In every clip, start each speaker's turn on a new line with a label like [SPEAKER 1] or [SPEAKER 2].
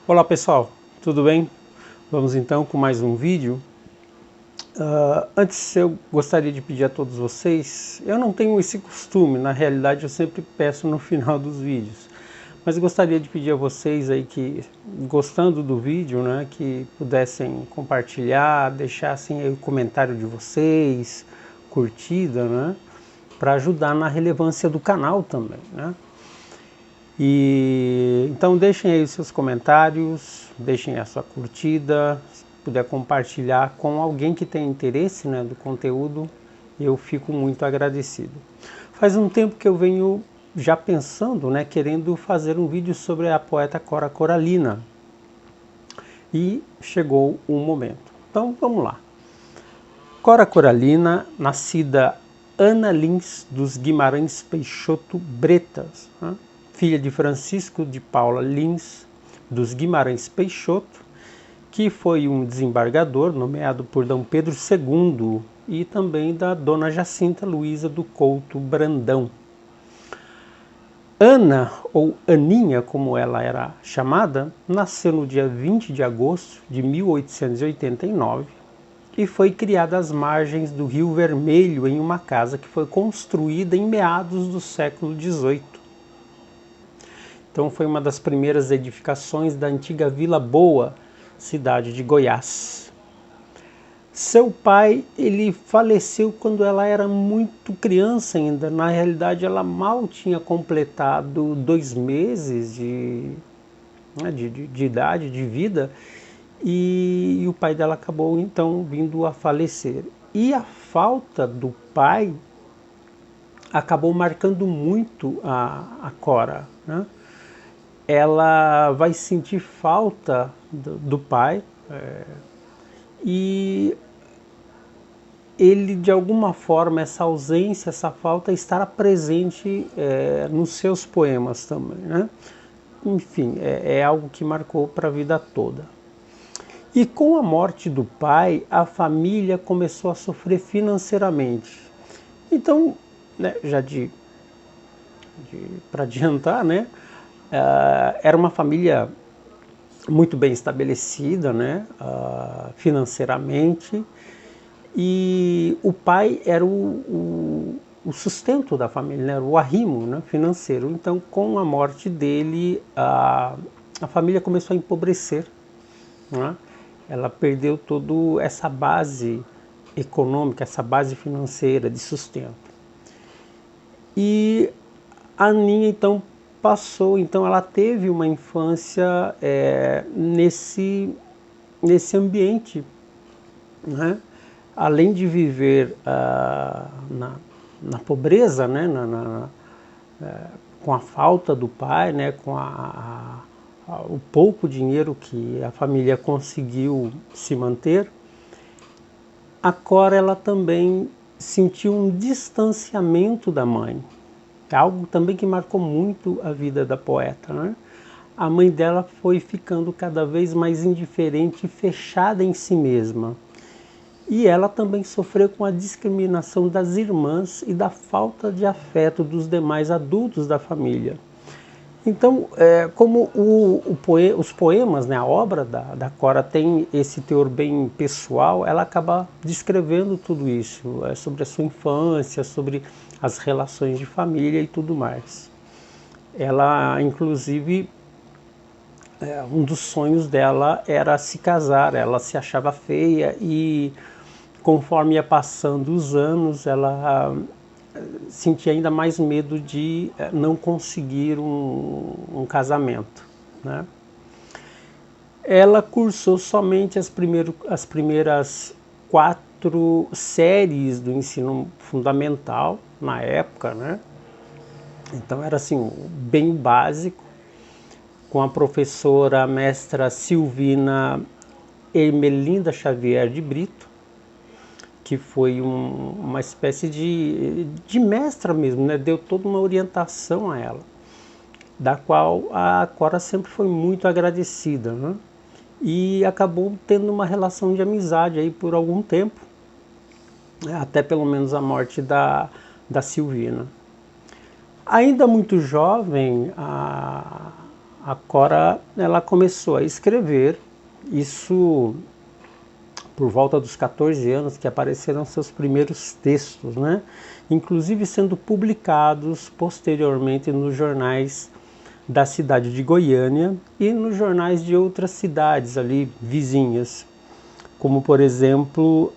[SPEAKER 1] Olá pessoal, tudo bem? Vamos então com mais um vídeo. Antes eu gostaria de pedir a todos vocês, eu não tenho esse costume, na realidade eu sempre peço no final dos vídeos, mas gostaria de pedir a vocês aí que, gostando do vídeo, né, que pudessem compartilhar, deixassem aí o comentário de vocês, curtida, né, para ajudar na relevância do canal também, né. E então deixem aí os seus comentários, deixem a sua curtida, se puder compartilhar com alguém que tem interesse, né, do conteúdo, eu fico muito agradecido. Faz um tempo que eu venho já pensando, né, querendo fazer um vídeo sobre a poeta Cora Coralina, e chegou o momento. Então vamos lá. Cora Coralina, nascida Ana Lins dos Guimarães Peixoto Bretas, né? Filha de Francisco de Paula Lins dos Guimarães Peixoto, que foi um desembargador nomeado por D. Pedro II, e também da Dona Jacinta Luísa do Couto Brandão. Ana, ou Aninha, como ela era chamada, nasceu no dia 20 de agosto de 1889 e foi criada às margens do Rio Vermelho em uma casa que foi construída em meados do século XVIII. Então foi uma das primeiras edificações da antiga Vila Boa, cidade de Goiás. Seu pai, ele faleceu quando ela era muito criança ainda. Na realidade, ela mal tinha completado 2 meses de idade, de vida, e o pai dela acabou então vindo a falecer. E a falta do pai acabou marcando muito a Cora, né? Ela vai sentir falta do pai, e ele, de alguma forma, essa ausência, essa falta estará presente nos seus poemas também, né? Enfim, é algo que marcou para a vida toda. E com a morte do pai, a família começou a sofrer financeiramente. Então, né, já para adiantar, né, era uma família muito bem estabelecida, né, financeiramente, e o pai era o sustento da família, né, era o arrimo, né, financeiro. Então, com a morte dele, a família começou a empobrecer, né? Ela perdeu toda essa base econômica, essa base financeira de sustento. E a Aninha então ela teve uma infância nesse ambiente, né? Além de viver na pobreza, né? Com a falta do pai, né? Com o pouco dinheiro que a família conseguiu se manter, a Cora ela também sentiu um distanciamento da mãe, algo também que marcou muito a vida da poeta, né? A mãe dela foi ficando cada vez mais indiferente e fechada em si mesma. E ela também sofreu com a discriminação das irmãs e da falta de afeto dos demais adultos da família. Então, como os poemas, né, a obra da Cora tem esse teor bem pessoal, ela acaba descrevendo tudo isso, sobre a sua infância, sobre as relações de família e tudo mais. Ela, inclusive, um dos sonhos dela era se casar. Ela se achava feia e, conforme ia passando os anos, ela sentia ainda mais medo de não conseguir um casamento, né? Ela cursou somente as primeiras 4 séries do ensino fundamental na época, né? Então era assim, bem básico, com a professora mestra Silvina Ermelinda Xavier de Brito, que foi uma espécie de mestra mesmo, né? Deu toda uma orientação a ela, da qual a Cora sempre foi muito agradecida, né? E acabou tendo uma relação de amizade aí por algum tempo, né? Até pelo menos a morte da Silvina. Ainda muito jovem, a a Cora ela começou a escrever, isso por volta dos 14 anos que apareceram seus primeiros textos, né? Inclusive sendo publicados posteriormente nos jornais da cidade de Goiânia e nos jornais de outras cidades ali vizinhas, como por exemplo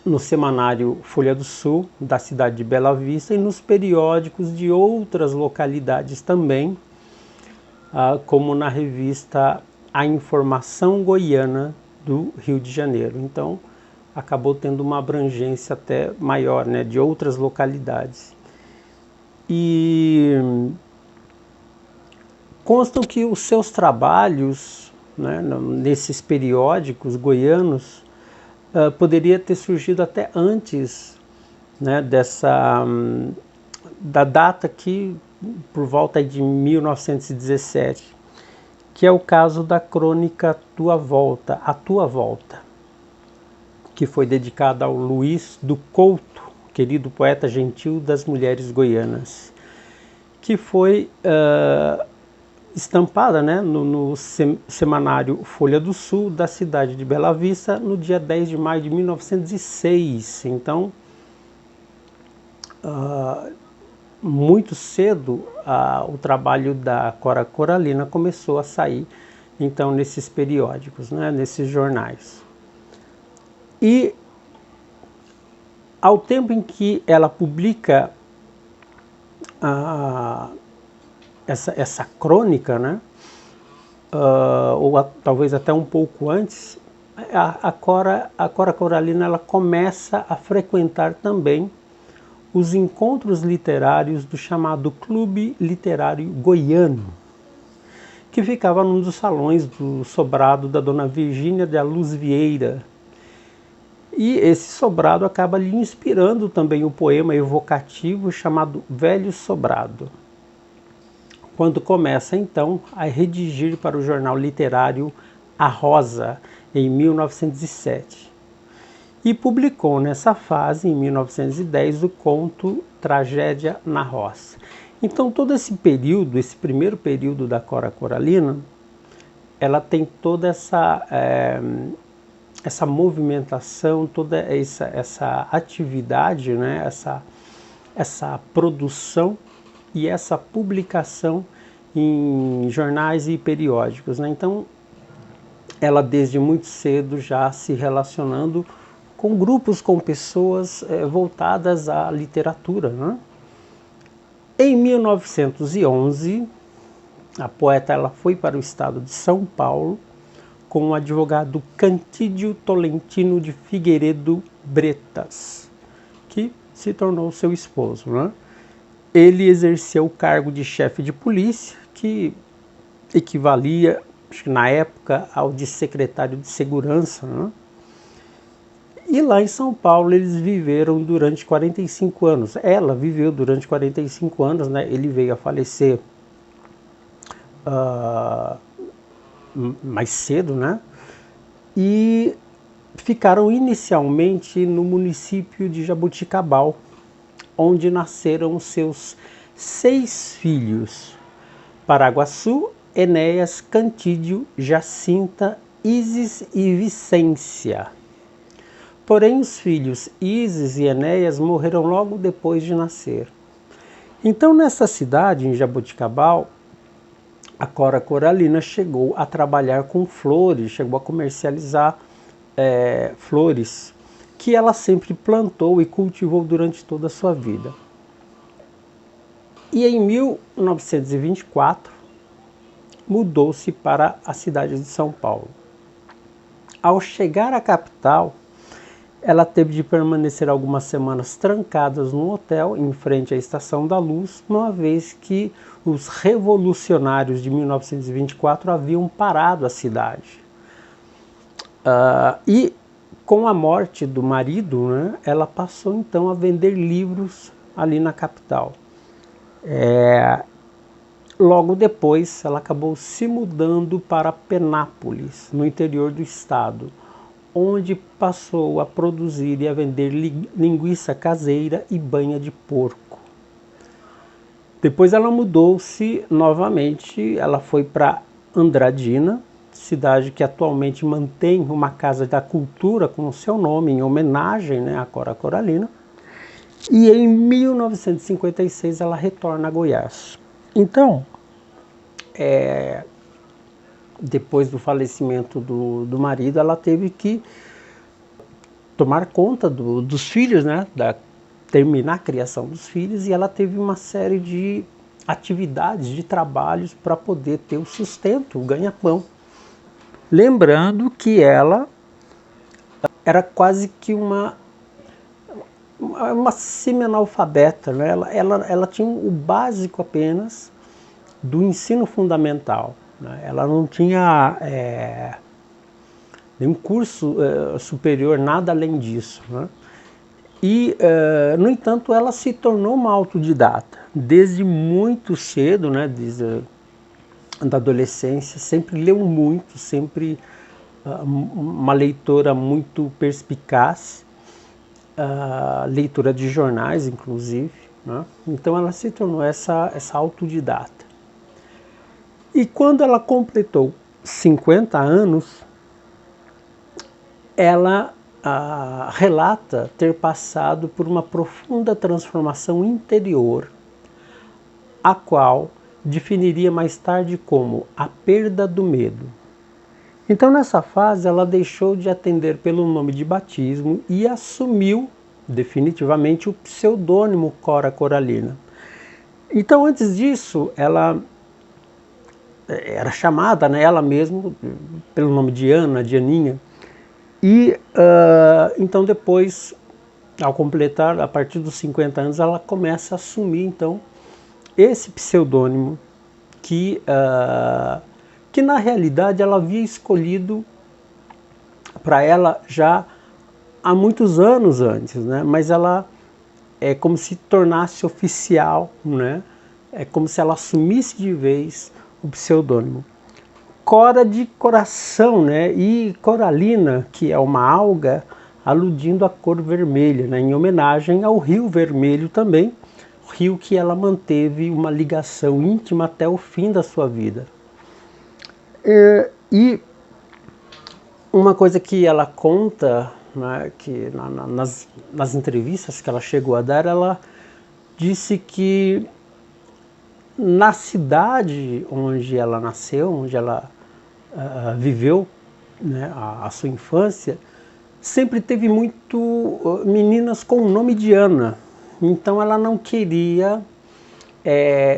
[SPEAKER 1] no semanário Folha do Sul da cidade de Bela Vista e nos periódicos de outras localidades também, como na revista A Informação Goiana do Rio de Janeiro. Então acabou tendo uma abrangência até maior, né, de outras localidades. E constam que os seus trabalhos, né, nesses periódicos goianos poderia ter surgido até antes, né, da data que por volta de 1917, que é o caso da crônica Tua Volta, A Tua Volta, que foi dedicada ao Luiz do Couto, querido poeta gentil das mulheres goianas, que foi estampada, né, no semanário Folha do Sul da cidade de Bela Vista no dia 10 de maio de 1906. Então, muito cedo o trabalho da Cora Coralina começou a sair então nesses periódicos, né, nesses jornais. E ao tempo em que ela publica essa crônica, né, ou talvez até um pouco antes, a Cora Coralina ela começa a frequentar também os encontros literários do chamado Clube Literário Goiano, que ficava num dos salões do sobrado da dona Virgínia de Luz Vieira. E esse sobrado acaba lhe inspirando também o poema evocativo chamado Velho Sobrado, quando começa então a redigir para o jornal literário A Rosa, em 1907. E publicou nessa fase, em 1910, o conto Tragédia na Roça. Então todo esse período, esse primeiro período da Cora Coralina, ela tem toda essa movimentação, toda essa atividade, né? essa produção e essa publicação em jornais e periódicos, né? Então, ela desde muito cedo já se relacionando com grupos, com pessoas voltadas à literatura, né? Em 1911, a poeta ela foi para o estado de São Paulo com o advogado Cantídio Tolentino de Figueiredo Bretas, que se tornou seu esposo, né? Ele exerceu o cargo de chefe de polícia, que equivalia, acho que na época, ao de secretário de segurança, né? E lá em São Paulo eles viveram durante 45 anos. Ela viveu durante 45 anos, né? Ele veio a falecer mais cedo, né? E ficaram inicialmente no município de Jaboticabal, onde nasceram os seus 6 filhos: Paraguaçu, Enéas, Cantídio, Jacinta, Ísis e Vicência. Porém, os filhos Ísis e Enéas morreram logo depois de nascer. Então, nessa cidade, em Jaboticabal, a Cora Coralina chegou a trabalhar com flores, chegou a comercializar flores, que ela sempre plantou e cultivou durante toda a sua vida. E em 1924, mudou-se para a cidade de São Paulo. Ao chegar à capital, ela teve de permanecer algumas semanas trancadas num hotel em frente à Estação da Luz, uma vez que os revolucionários de 1924 haviam parado a cidade. E com a morte do marido, né, ela passou então a vender livros ali na capital. Logo depois, ela acabou se mudando para Penápolis, no interior do estado, onde passou a produzir e a vender linguiça caseira e banha de porco. Depois ela mudou-se novamente, ela foi para Andradina, cidade que atualmente mantém uma casa da cultura com o seu nome, em homenagem, né, à Cora Coralina. E em 1956 ela retorna a Goiás. Então, depois do falecimento do marido, ela teve que tomar conta dos filhos, né, terminar a criação dos filhos, e ela teve uma série de atividades, de trabalhos para poder ter o sustento, o ganha-pão. Lembrando que ela era quase que uma semi-analfabeta, né? Ela tinha o básico apenas do ensino fundamental, né? Ela não tinha nenhum curso superior, nada além disso, né? E, no entanto, ela se tornou uma autodidata. Desde muito cedo, né, desde da adolescência, sempre leu muito, sempre uma leitora muito perspicaz, leitura de jornais, inclusive, né? Então ela se tornou essa autodidata. E quando ela completou 50 anos, ela relata ter passado por uma profunda transformação interior, a qual definiria mais tarde como a perda do medo. Então, nessa fase, ela deixou de atender pelo nome de batismo e assumiu definitivamente o pseudônimo Cora Coralina. Então, antes disso, ela era chamada, né, ela mesma, pelo nome de Ana, de Aninha. E então depois, ao completar, a partir dos 50 anos, ela começa a assumir então esse pseudônimo que na realidade ela havia escolhido para ela já há muitos anos antes, né? Mas ela é como se tornasse oficial, né? É como se ela assumisse de vez o pseudônimo. Cora de coração, né? E coralina, que é uma alga, aludindo à cor vermelha, né? Em homenagem ao Rio Vermelho também, rio que ela manteve uma ligação íntima até o fim da sua vida. E uma coisa que ela conta, né, que nas entrevistas que ela chegou a dar, ela disse que na cidade onde ela nasceu, onde ela viveu, né, a sua infância, sempre teve muito meninas com o nome de Ana. Então ela não queria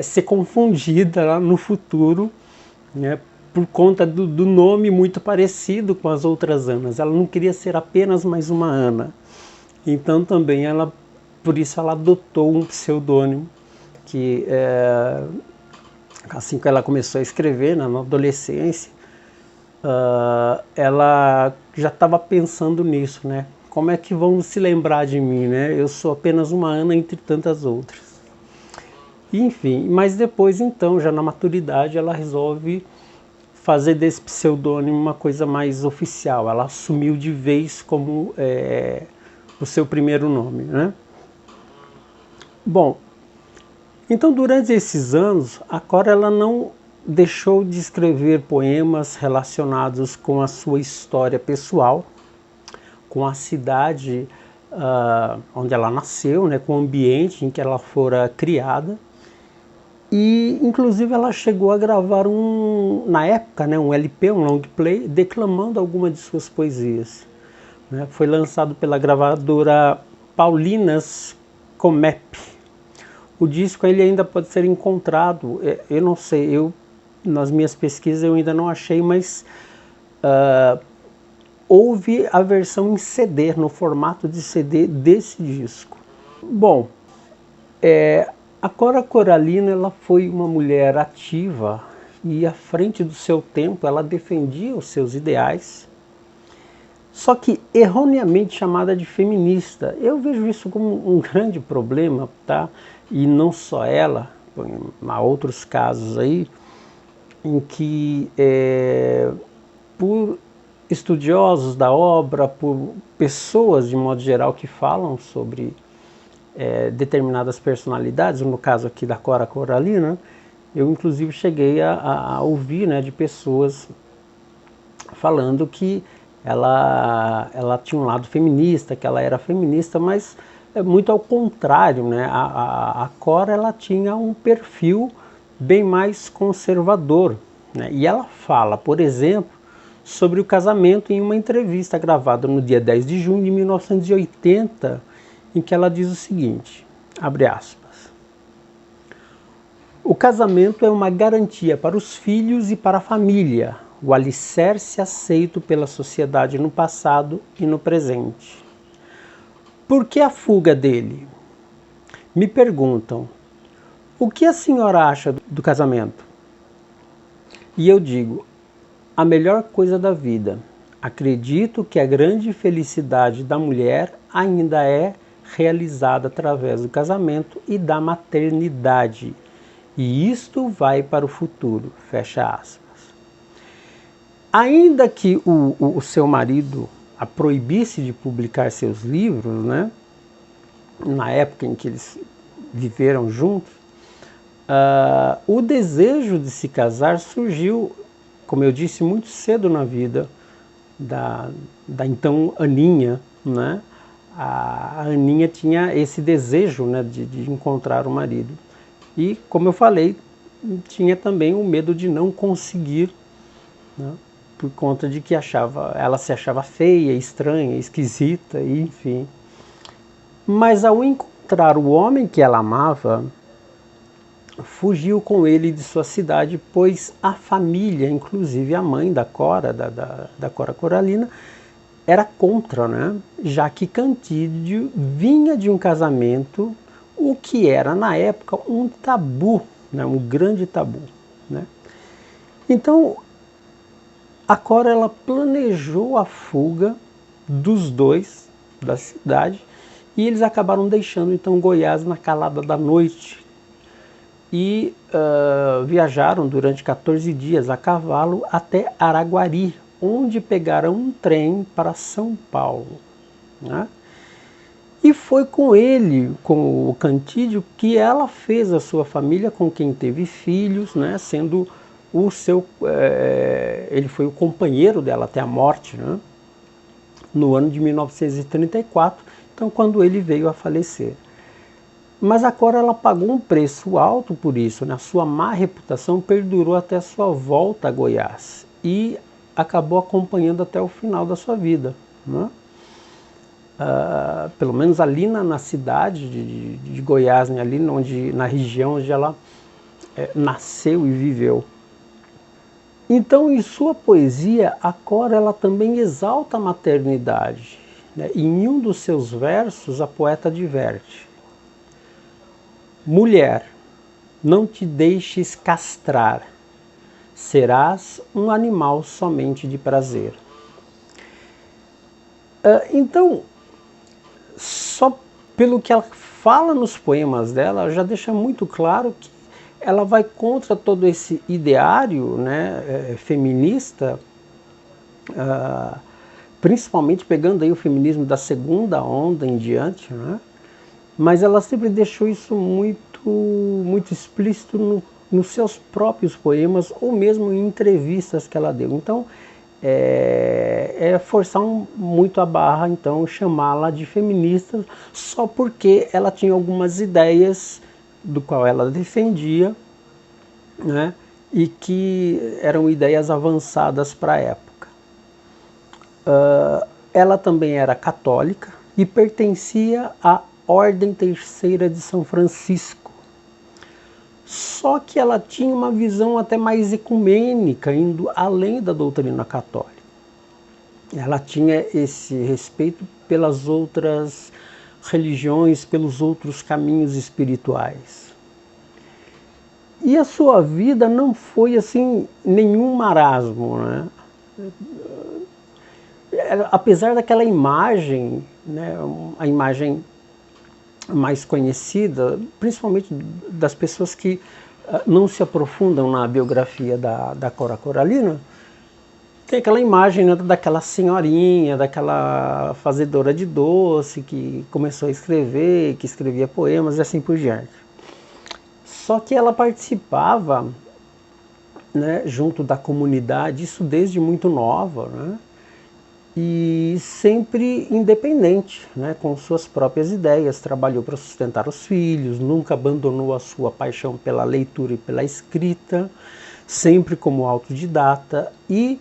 [SPEAKER 1] ser confundida lá no futuro, né, por conta do nome muito parecido com as outras Anas. Ela não queria ser apenas mais uma Ana. Então também por isso ela adotou um pseudônimo que assim que ela começou a escrever, né, na adolescência, ela já estava pensando nisso, né? Como é que vão se lembrar de mim, né? Eu sou apenas uma Ana entre tantas outras. Enfim, mas depois então, já na maturidade, ela resolve fazer desse pseudônimo uma coisa mais oficial. Ela assumiu de vez como o seu primeiro nome, né? Bom, então durante esses anos, a Cora ela não deixou de escrever poemas relacionados com a sua história pessoal, com a cidade onde ela nasceu, né, com o ambiente em que ela fora criada. E, inclusive, ela chegou a gravar na época, né, um LP, um long play, declamando alguma de suas poesias, né? Foi lançado pela gravadora Paulinas Comep. O disco ele ainda pode ser encontrado, eu não sei, nas minhas pesquisas eu ainda não achei, mas houve a versão em CD, no formato de CD desse disco. Bom, a Cora Coralina ela foi uma mulher ativa e à frente do seu tempo. Ela defendia os seus ideais, só que erroneamente chamada de feminista. Eu vejo isso como um grande problema, tá? E não só ela, há outros casos aí em que por estudiosos da obra, por pessoas de modo geral que falam sobre determinadas personalidades, no caso aqui da Cora Coralina, eu inclusive cheguei a ouvir, né, de pessoas falando que ela tinha um lado feminista, que ela era feminista, mas muito ao contrário, né? A Cora, ela tinha um perfil bem mais conservador, né? E ela fala, por exemplo, sobre o casamento em uma entrevista gravada no dia 10 de junho de 1980, em que ela diz o seguinte, abre aspas: "O casamento é uma garantia para os filhos e para a família, o alicerce aceito pela sociedade no passado e no presente. Por que a fuga dele? Me perguntam, o que a senhora acha do casamento? E eu digo, a melhor coisa da vida. Acredito que a grande felicidade da mulher ainda é realizada através do casamento e da maternidade. E isto vai para o futuro." Fecha aspas. Ainda que o seu marido a proibisse de publicar seus livros, né, na época em que eles viveram juntos, o desejo de se casar surgiu, como eu disse, muito cedo na vida da então Aninha, né? A Aninha tinha esse desejo, né, de encontrar o marido. E, como eu falei, tinha também o medo de não conseguir, né, por conta de que ela se achava feia, estranha, esquisita, enfim. Mas ao encontrar o homem que ela amava, fugiu com ele de sua cidade, pois a família, inclusive a mãe da Cora, da Cora Coralina, era contra, né? Já que Cantídio vinha de um casamento, o que era na época um tabu, né? Um grande tabu, né? Então, a Cora, ela planejou a fuga dos dois da cidade e eles acabaram deixando então Goiás na calada da noite e viajaram durante 14 dias a cavalo até Araguari, onde pegaram um trem para São Paulo, né? E foi com ele, com o Cantídio, que ela fez a sua família, com quem teve filhos, né? Sendo ele foi o companheiro dela até a morte, né? No ano de 1934, então quando ele veio a falecer. Mas a Cora, ela pagou um preço alto por isso, né? A sua má reputação perdurou até a sua volta a Goiás e acabou acompanhando até o final da sua vida, né? Pelo menos ali na cidade de Goiás, né? Ali na região onde ela nasceu e viveu. Então, em sua poesia, a Cora, ela também exalta a maternidade, né? Em um dos seus versos, a poeta adverte: "Mulher, não te deixes castrar, serás um animal somente de prazer." Então, só pelo que ela fala nos poemas dela, já deixa muito claro que ela vai contra todo esse ideário, né, feminista, principalmente pegando aí o feminismo da segunda onda em diante, né? Mas ela sempre deixou isso muito explícito nos seus próprios poemas ou mesmo em entrevistas que ela deu. Então, forçar muito a barra, então, chamá-la de feminista só porque ela tinha algumas ideias do qual ela defendia, né, e que eram ideias avançadas para a época. Ela também era católica e pertencia à Ordem Terceira de São Francisco. Só que ela tinha uma visão até mais ecumênica, indo além da doutrina católica. Ela tinha esse respeito pelas outras religiões, pelos outros caminhos espirituais. E a sua vida não foi assim nenhum marasmo, né? Apesar daquela imagem, né, a imagem mais conhecida, principalmente das pessoas que não se aprofundam na biografia da Cora Coralina, tem aquela imagem, né, daquela senhorinha, daquela fazedora de doce que começou a escrever, que escrevia poemas e assim por diante. Só que ela participava, né, junto da comunidade, isso desde muito nova, né, e sempre independente, né, com suas próprias ideias, trabalhou para sustentar os filhos, nunca abandonou a sua paixão pela leitura e pela escrita, sempre como autodidata e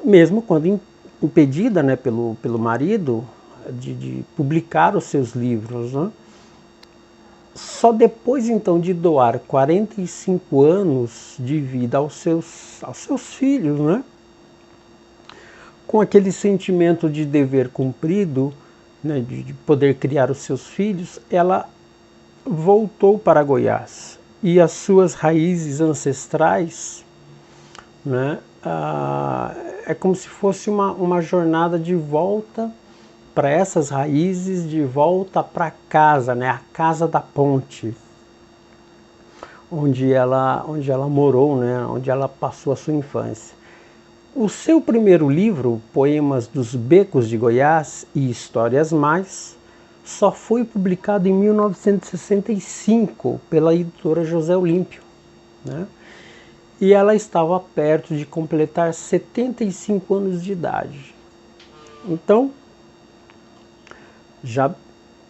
[SPEAKER 1] mesmo quando impedida, né, pelo marido de publicar os seus livros, né, só depois então de doar 45 anos de vida aos seus filhos, né, com aquele sentimento de dever cumprido, né, de poder criar os seus filhos, ela voltou para Goiás. E as suas raízes ancestrais, né, é como se fosse uma jornada de volta para essas raízes, de volta para casa, né, a casa da ponte, onde ela morou, né, onde ela passou a sua infância. O seu primeiro livro, Poemas dos Becos de Goiás e Histórias Mais, só foi publicado em 1965 pela editora José Olímpio, né? E ela estava perto de completar 75 anos de idade. Então, já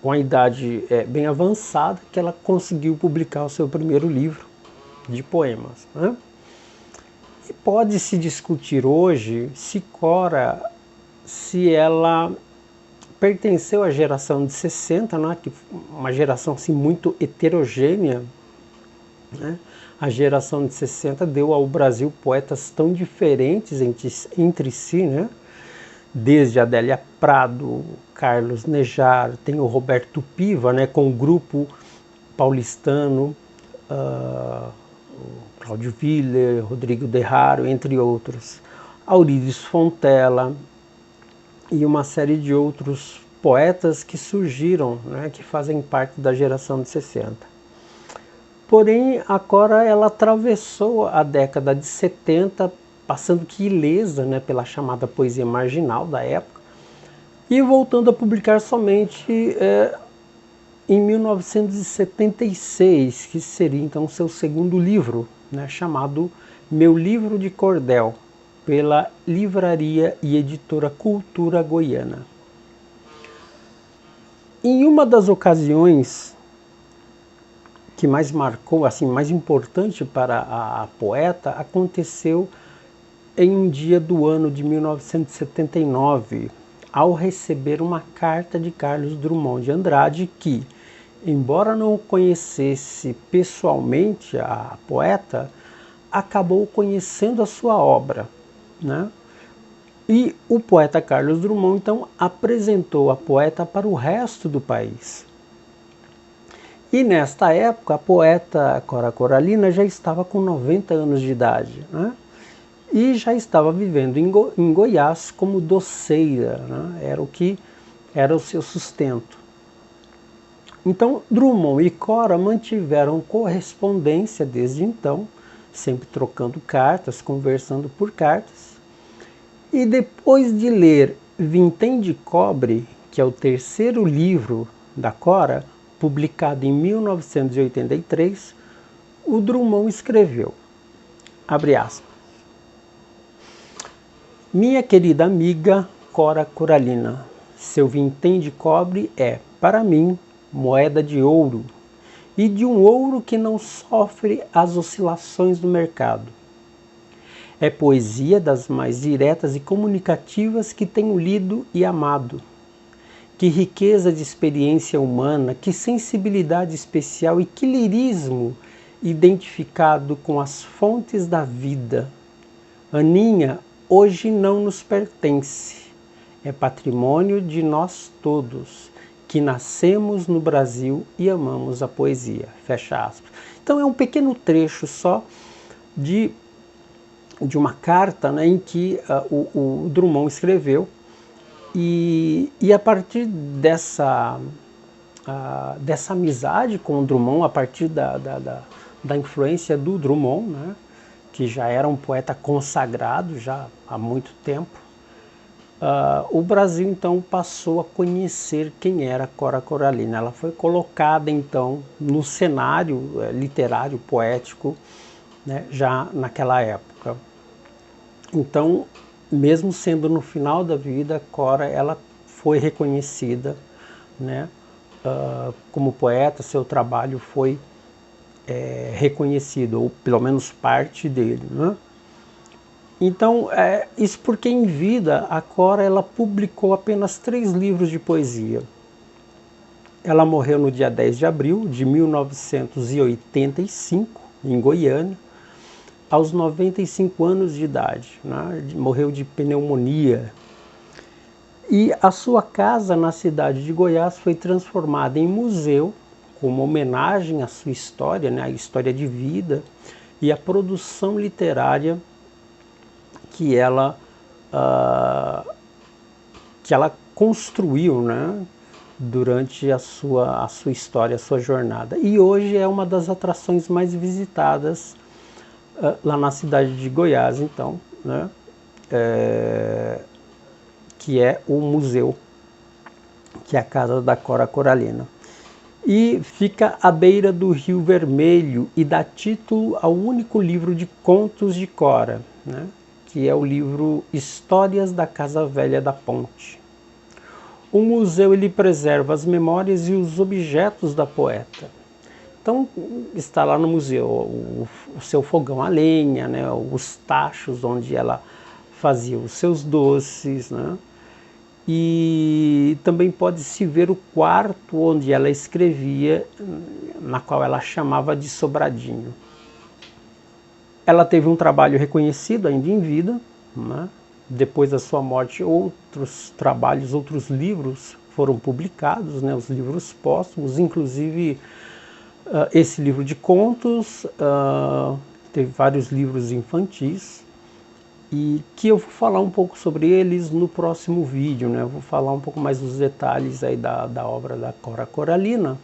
[SPEAKER 1] com a idade bem avançada, que ela conseguiu publicar o seu primeiro livro de poemas, né? E pode-se discutir hoje se Cora, se ela pertenceu à geração de 60, né, que uma geração assim, muito heterogênea, né? A geração de 60 deu ao Brasil poetas tão diferentes entre si, né? Desde Adélia Prado, Carlos Nejar, tem o Roberto Piva, né, com o grupo paulistano, Cláudio Willer, Rodrigo Derraro, entre outros, Aurílios Fontela e uma série de outros poetas que surgiram, né, que fazem parte da geração de 60. Porém, a Cora ela atravessou a década de 70, passando que ilesa, né, pela chamada poesia marginal da época, e voltando a publicar somente em 1976, que seria então seu segundo livro, né, chamado Meu Livro de Cordel, pela Livraria e Editora Cultura Goiana. Em uma das ocasiões que mais marcou, assim, mais importante para a poeta, aconteceu em um dia do ano de 1979, ao receber uma carta de Carlos Drummond de Andrade que, embora não conhecesse pessoalmente a poeta, acabou conhecendo a sua obra, né? E o poeta Carlos Drummond, então, apresentou a poeta para o resto do país. E nesta época, a poeta Cora Coralina já estava com 90 anos de idade, né? E já estava vivendo em Goiás como doceira, né? Era o que era o seu sustento. Então, Drummond e Cora mantiveram correspondência desde então, sempre trocando cartas, conversando por cartas. E depois de ler Vintém de Cobre, que é o terceiro livro da Cora, publicado em 1983, o Drummond escreveu, abre aspas, minha querida amiga Cora Coralina, seu vintém de cobre é, para mim, moeda de ouro, e de um ouro que não sofre as oscilações do mercado. É poesia das mais diretas e comunicativas que tenho lido e amado. Que riqueza de experiência humana, que sensibilidade especial e que lirismo identificado com as fontes da vida. Aninha hoje não nos pertence, é patrimônio de nós todos, que nascemos no Brasil e amamos a poesia. Fecha aspas. Então é um pequeno trecho só de uma carta, né, em que o Drummond escreveu. E a partir dessa amizade com o Drummond, a partir da influência do Drummond, né, que já era um poeta consagrado já há muito tempo, o Brasil então passou a conhecer quem era Cora Coralina. Ela foi colocada então no cenário literário, poético, né, já naquela época. Então, mesmo sendo no final da vida, Cora ela foi reconhecida, né, como poeta. Seu trabalho foi reconhecido, ou pelo menos parte dele, né? Então, isso porque em vida a Cora ela publicou apenas 3 livros de poesia. Ela morreu no dia 10 de abril de 1985, em Goiânia, aos 95 anos de idade, né? Morreu de pneumonia. E a sua casa na cidade de Goiás foi transformada em museu, como homenagem à sua história, né? A história de vida e a produção literária que ela construiu, né, durante a sua história, a sua jornada. E hoje é uma das atrações mais visitadas lá na cidade de Goiás, então, né, que é o museu, que é a casa da Cora Coralina. E fica à beira do Rio Vermelho e dá título ao único livro de contos de Cora, né, que é o livro Histórias da Casa Velha da Ponte. O museu ele preserva as memórias e os objetos da poeta. Então está lá no museu o seu fogão a lenha, né, os tachos onde ela fazia os seus doces, né, e também pode-se ver o quarto onde ela escrevia, na qual ela chamava de sobradinho. Ela teve um trabalho reconhecido ainda em vida, né? Depois da sua morte, outros trabalhos, outros livros foram publicados, né? Os livros póstumos, inclusive esse livro de contos, teve vários livros infantis, e que eu vou falar um pouco sobre eles no próximo vídeo, né? Eu vou falar um pouco mais dos detalhes aí da obra da Cora Coralina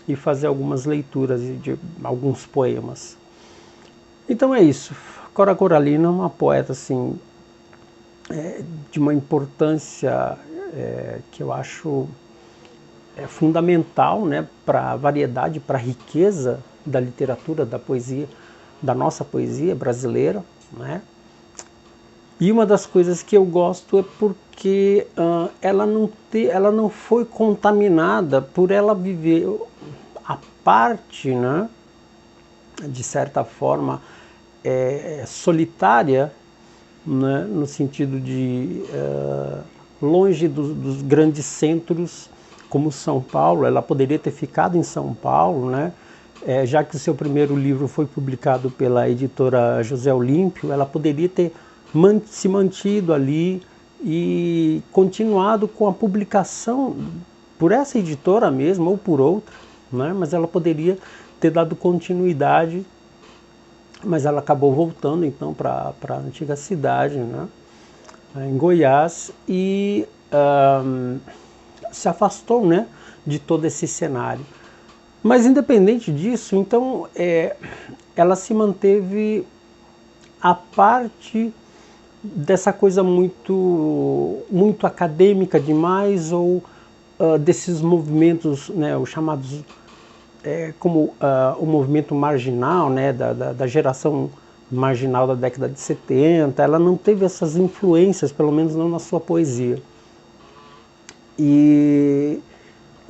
[SPEAKER 1] e fazer algumas leituras de alguns poemas. Então é isso. Cora Coralina é uma poeta assim, de uma importância que eu acho fundamental, né, para a variedade, para a riqueza da literatura, da poesia, da nossa poesia brasileira, né? E uma das coisas que eu gosto é porque ela não foi contaminada por ela viver a parte, né, de certa forma, solitária, né, no sentido de longe dos grandes centros como São Paulo. Ela poderia ter ficado em São Paulo, né, já que o seu primeiro livro foi publicado pela editora José Olímpio. Ela poderia ter se mantido ali e continuado com a publicação por essa editora mesmo ou por outra, né, mas ela poderia ter dado continuidade. Mas ela acabou voltando então para a antiga cidade, né, em Goiás, e se afastou, né, de todo esse cenário. Mas independente disso, então ela se manteve à parte dessa coisa muito acadêmica demais, ou desses movimentos, né, os chamados como o movimento marginal, né, da geração marginal da década de 70. Ela não teve essas influências, pelo menos não na sua poesia. E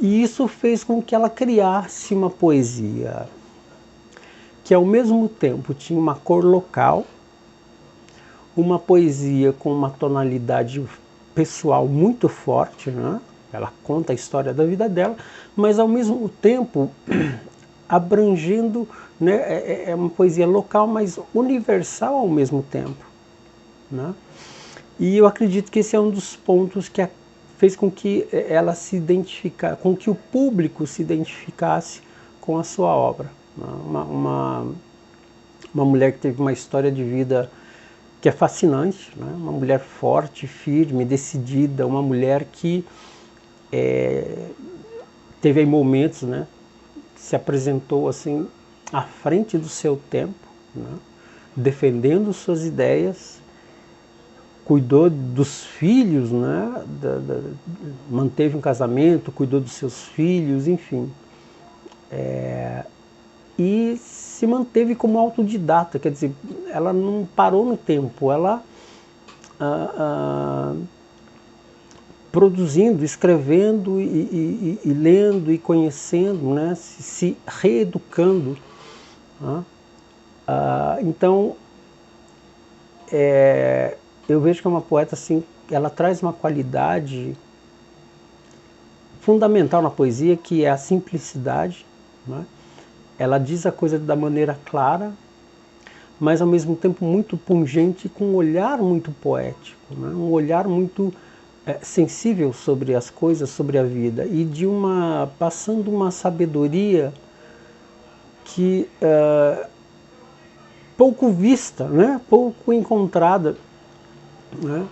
[SPEAKER 1] isso fez com que ela criasse uma poesia que ao mesmo tempo tinha uma cor local, uma poesia com uma tonalidade pessoal muito forte, né? Ela conta a história da vida dela, mas ao mesmo tempo abrangendo, né, é uma poesia local, mas universal ao mesmo tempo, né? E eu acredito que esse é um dos pontos que fez com que ela se identificasse, com que o público se identificasse com a sua obra. Uma mulher que teve uma história de vida que é fascinante, né? Uma mulher forte, firme, decidida, uma mulher que teve aí momentos, né, se apresentou assim à frente do seu tempo, né? defendendo suas ideias, cuidou dos filhos, né? Manteve um casamento, cuidou dos seus filhos, enfim. E se manteve como autodidata, quer dizer, ela não parou no tempo, ela produzindo, escrevendo e lendo e conhecendo, né? Se reeducando. Né? Então, eu vejo que é uma poeta assim, ela traz uma qualidade fundamental na poesia, que é a simplicidade. Né? Ela diz a coisa da maneira clara, mas ao mesmo tempo muito pungente, com um olhar muito poético, né? Um olhar muito sensível sobre as coisas, sobre a vida, e passando uma sabedoria que pouco vista, né? Pouco encontrada, né?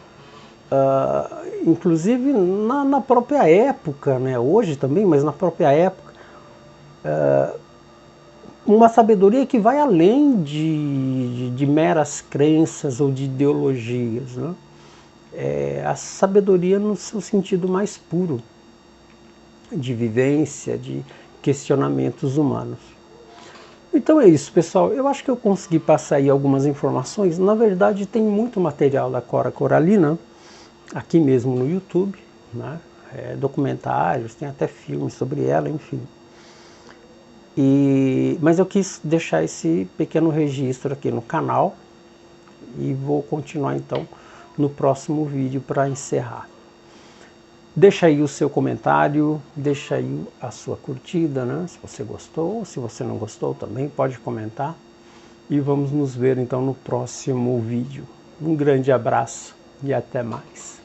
[SPEAKER 1] Inclusive na própria época, né? Hoje também, mas na própria época, uma sabedoria que vai além de meras crenças ou de ideologias, né? A sabedoria no seu sentido mais puro, de vivência, de questionamentos humanos. Então é isso, pessoal. Eu acho que eu consegui passar aí algumas informações. Na verdade, tem muito material da Cora Coralina, aqui mesmo no YouTube, né? Documentários, tem até filmes sobre ela, enfim. Mas eu quis deixar esse pequeno registro aqui no canal e vou continuar então no próximo vídeo para encerrar. Deixa aí o seu comentário, deixa aí a sua curtida, né? Se você gostou, se você não gostou também pode comentar. E vamos nos ver então no próximo vídeo. Um grande abraço e até mais.